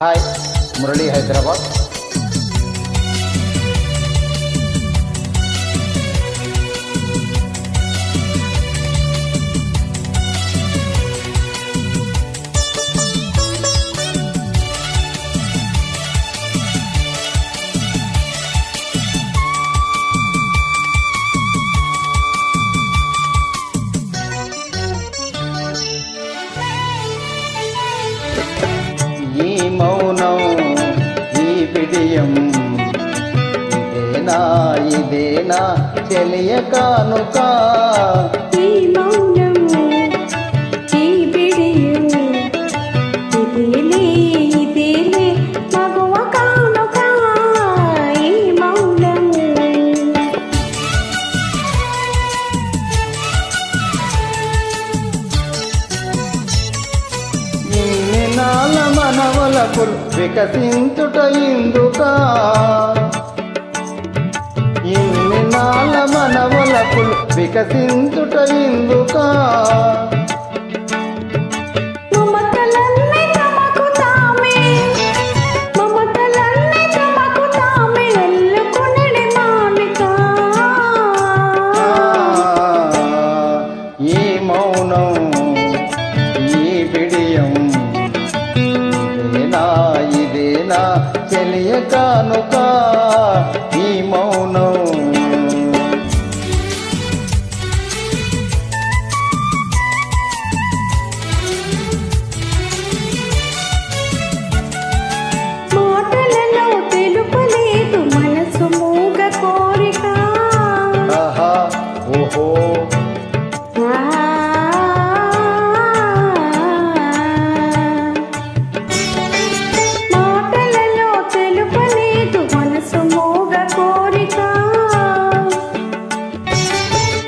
Hi Murali Hyderabad. ఈ మౌనం ఈ బిడియం ఇదేనా చెలియ కానుక. ఈ మౌనం ఈ బిడియం ఇదేలే మగువ కానుక. ఈ మౌనం ఇన్ని నాల మనవలకు వికసించుట ఇందుక. ఇన్ని నాల మనవలకు వికసించుట ఇందుక. మమతలన్నీ తమకు తామే అల్లుకునెడి మాలిక. ఈ మౌనం ఈ బిడియం ఇదేనా చెలియ కానుక. ఈ మౌనం మాటలలో తెలుపలేదు మనసు మూగ కోరిక. ఆహా ఓహో మాటలలో తెలుపలేదు మనసు మూగ కోరిక.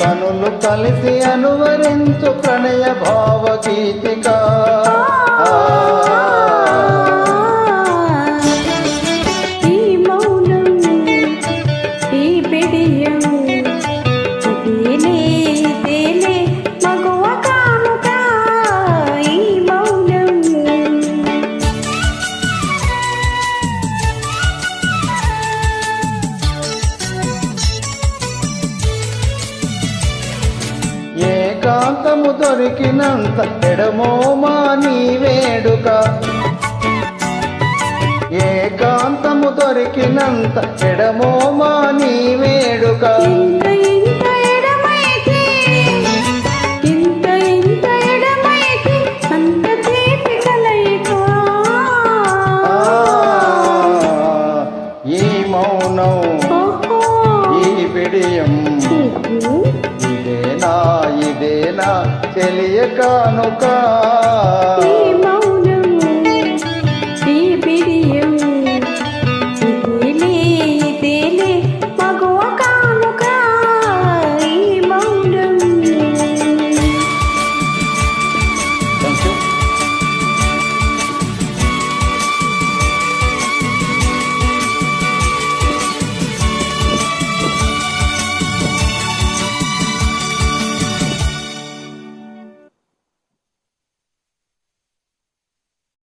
కనులు కలిసి అనువరించు ప్రణయ భావగీతిక. ఈ మౌనం ఈ బిడియం ఇదేలే మగువ కానుక. ఈ మౌనం ఏకాంతము దొరికినంత ఎడమోమా నీ వేడుక. ఏకాంతము దొరికినంత ఎడమోమా నీ వేడుక. ఇంత ఎడమైతే అంత తీపి కలయిక. ఈ మౌనం ఓహో ఈ బిడియం ఇదేనా చెలియ కానుక. ఈ